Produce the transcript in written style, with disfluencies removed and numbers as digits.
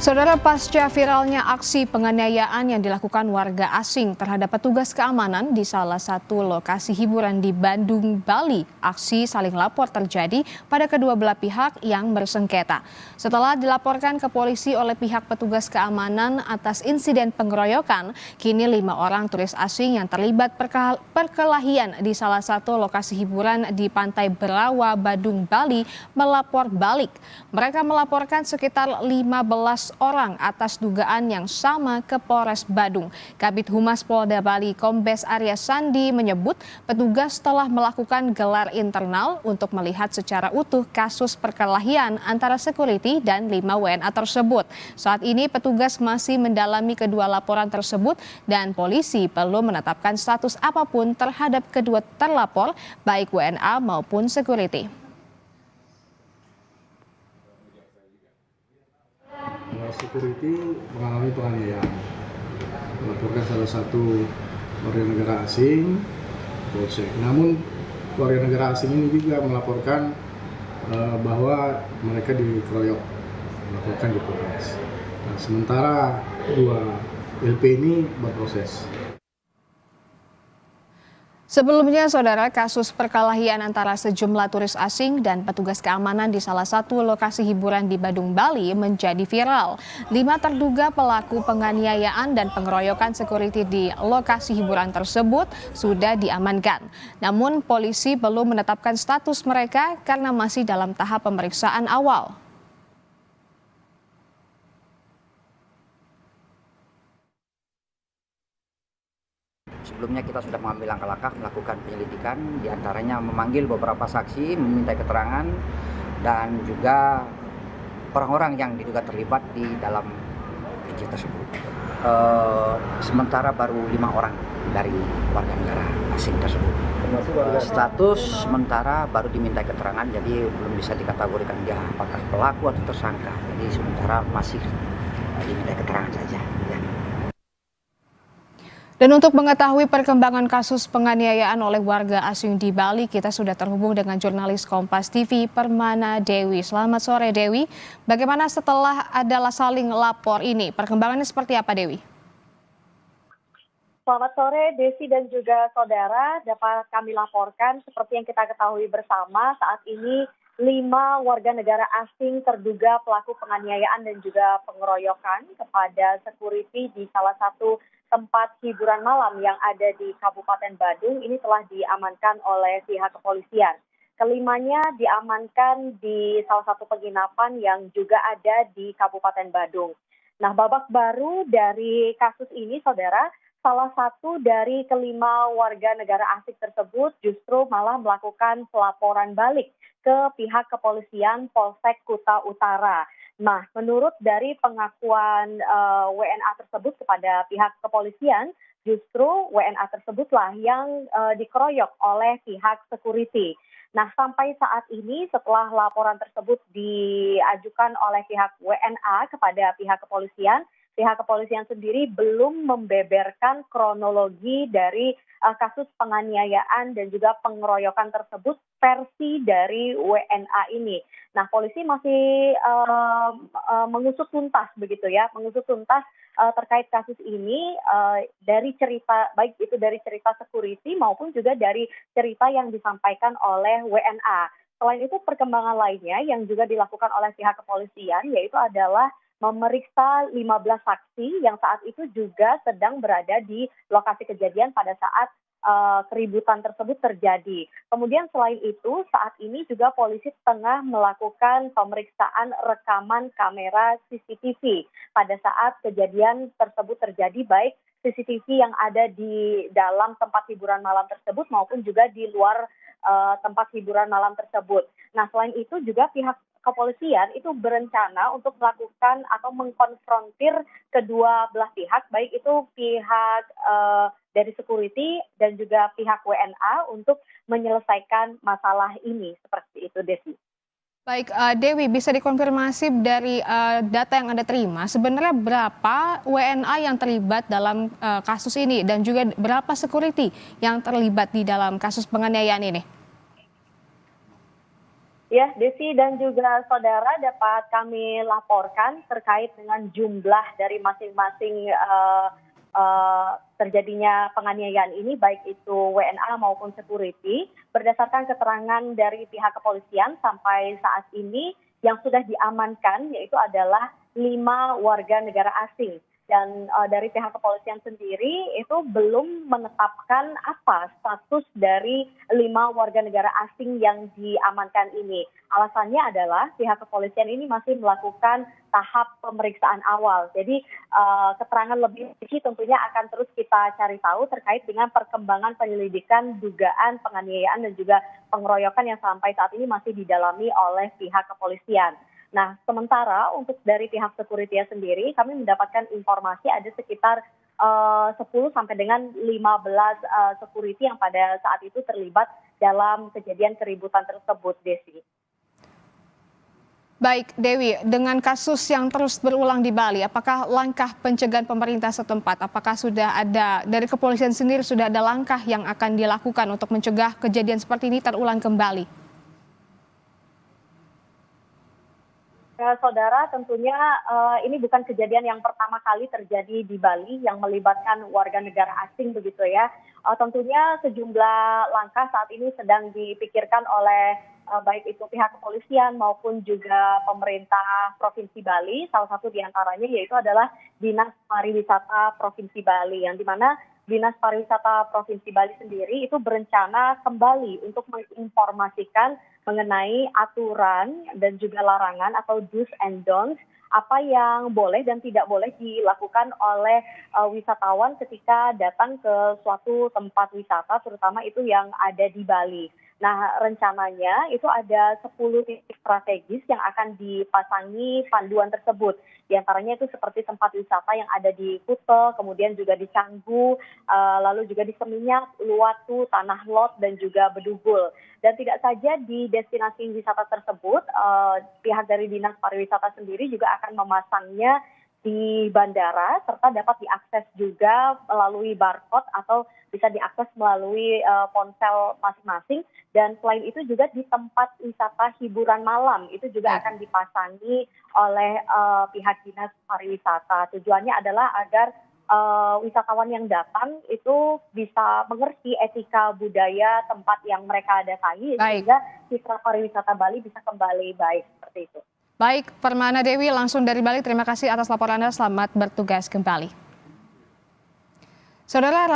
Saudara, pasca viralnya aksi penganiayaan yang dilakukan warga asing terhadap petugas keamanan di salah satu lokasi hiburan di Bandung, Bali, aksi saling lapor terjadi pada kedua belah pihak yang bersengketa. Setelah dilaporkan ke polisi oleh pihak petugas keamanan atas insiden pengeroyokan, kini 5 orang turis asing yang terlibat perkelahian di salah satu lokasi hiburan di Pantai Berawa, Bandung, Bali melapor balik. Mereka melaporkan sekitar 15 orang atas dugaan yang sama ke Polres Badung. Kabid Humas Polda Bali Kombes Arya Sandi menyebut petugas telah melakukan gelar internal untuk melihat secara utuh kasus perkelahian antara security dan 5 WNA tersebut. Saat ini petugas masih mendalami kedua laporan tersebut dan polisi belum menetapkan status apapun terhadap kedua terlapor baik WNA maupun security. Security mengalami penganiayaan, melaporkan salah satu warga negara asing Polsek. Namun warga negara asing ini juga melaporkan bahwa mereka dikeroyok, melaporkan di Polres. Nah, sementara 2 LP ini berproses. Sebelumnya, saudara, kasus perkelahian antara sejumlah turis asing dan petugas keamanan di salah satu lokasi hiburan di Bandung, Bali menjadi viral. 5 terduga pelaku penganiayaan dan pengeroyokan security di lokasi hiburan tersebut sudah diamankan. Namun polisi belum menetapkan status mereka karena masih dalam tahap pemeriksaan awal. Sebelumnya kita sudah mengambil langkah-langkah melakukan penyelidikan, diantaranya memanggil beberapa saksi, meminta keterangan, dan juga orang-orang yang diduga terlibat di dalam kejadian tersebut. Sementara baru 5 orang dari warga negara asing tersebut. Status sementara baru diminta keterangan, jadi belum bisa dikategorikan dia apakah pelaku atau tersangka. Jadi sementara masih diminta keterangan saja. Ya. Dan untuk mengetahui perkembangan kasus penganiayaan oleh warga asing di Bali, kita sudah terhubung dengan jurnalis Kompas TV Permana Dewi. Selamat sore, Dewi. Bagaimana setelah adalah saling lapor ini? Perkembangannya seperti apa, Dewi? Selamat sore, Desi dan juga saudara. Dapat kami laporkan seperti yang kita ketahui bersama, saat ini 5 warga negara asing terduga pelaku penganiayaan dan juga pengeroyokan kepada security di salah satu tempat hiburan malam yang ada di Kabupaten Badung ini telah diamankan oleh pihak kepolisian. Kelimanya diamankan di salah satu penginapan yang juga ada di Kabupaten Badung. Nah, babak baru dari kasus ini, saudara, salah satu dari ke-5 warga negara asing tersebut justru malah melakukan pelaporan balik ke pihak kepolisian Polsek Kuta Utara. Nah, menurut dari pengakuan WNA tersebut kepada pihak kepolisian, justru WNA tersebutlah yang dikeroyok oleh pihak security. Nah, sampai saat ini setelah laporan tersebut diajukan oleh pihak WNA kepada pihak kepolisian sendiri belum membeberkan kronologi dari kasus penganiayaan dan juga pengeroyokan tersebut versi dari WNA ini. Nah, polisi masih mengusut tuntas begitu ya, terkait kasus ini dari cerita, baik itu dari cerita security maupun juga dari cerita yang disampaikan oleh WNA. Selain itu, perkembangan lainnya yang juga dilakukan oleh pihak kepolisian yaitu adalah memeriksa 15 saksi yang saat itu juga sedang berada di lokasi kejadian pada saat keributan tersebut terjadi. Kemudian selain itu, saat ini juga polisi tengah melakukan pemeriksaan rekaman kamera CCTV pada saat kejadian tersebut terjadi, baik CCTV yang ada di dalam tempat hiburan malam tersebut maupun juga di luar tempat hiburan malam tersebut. Nah, selain itu juga pihak kepolisian itu berencana untuk melakukan atau mengkonfrontir kedua belah pihak, baik itu pihak dari security dan juga pihak WNA untuk menyelesaikan masalah ini, seperti itu, Desi. Baik, Dewi, bisa dikonfirmasi dari data yang Anda terima, sebenarnya berapa WNA yang terlibat dalam kasus ini dan juga berapa security yang terlibat di dalam kasus penganiayaan ini? Ya, Desi dan juga saudara, dapat kami laporkan terkait dengan jumlah dari masing-masing terjadinya penganiayaan ini, baik itu WNA maupun security. Berdasarkan keterangan dari pihak kepolisian sampai saat ini yang sudah diamankan yaitu adalah 5 warga negara asing. Dan dari pihak kepolisian sendiri itu belum menetapkan apa status dari 5 warga negara asing yang diamankan ini. Alasannya adalah pihak kepolisian ini masih melakukan tahap pemeriksaan awal. Jadi keterangan lebih rinci tentunya akan terus kita cari tahu terkait dengan perkembangan penyelidikan dugaan penganiayaan dan juga pengeroyokan yang sampai saat ini masih didalami oleh pihak kepolisian. Nah, sementara untuk dari pihak security sendiri, kami mendapatkan informasi ada sekitar 10 sampai dengan 15 security yang pada saat itu terlibat dalam kejadian keributan tersebut, Desi. Baik, Dewi, dengan kasus yang terus berulang di Bali, apakah langkah pencegahan pemerintah setempat, apakah sudah ada, dari kepolisian sendiri sudah ada langkah yang akan dilakukan untuk mencegah kejadian seperti ini terulang kembali? Saudara, tentunya ini bukan kejadian yang pertama kali terjadi di Bali yang melibatkan warga negara asing begitu ya. Tentunya sejumlah langkah saat ini sedang dipikirkan oleh baik itu pihak kepolisian maupun juga pemerintah Provinsi Bali. Salah satu diantaranya yaitu adalah Dinas Pariwisata Provinsi Bali, yang dimana Dinas Pariwisata Provinsi Bali sendiri itu berencana kembali untuk menginformasikan mengenai aturan dan juga larangan atau do's and don'ts, apa yang boleh dan tidak boleh dilakukan oleh wisatawan ketika datang ke suatu tempat wisata, terutama itu yang ada di Bali. Nah, rencananya itu ada 10 titik strategis yang akan dipasangi panduan tersebut. Di antaranya itu seperti tempat wisata yang ada di Kuta, kemudian juga di Canggu, lalu juga di Seminyak, Luwatu, Tanah Lot, dan juga Bedugul. Dan tidak saja di destinasi wisata tersebut, pihak dari Dinas Pariwisata sendiri juga akan memasangnya di bandara, serta dapat diakses juga melalui barcode atau bisa diakses melalui ponsel masing-masing. Dan selain itu juga di tempat wisata hiburan malam itu juga akan dipasangi oleh pihak Dinas Pariwisata. Tujuannya adalah agar wisatawan yang datang itu bisa mengerti etika budaya tempat yang mereka datangi, sehingga citra pariwisata Bali bisa kembali baik seperti itu. Baik, Permana Dewi langsung dari Bali, terima kasih atas laporan Anda, selamat bertugas kembali. Saudara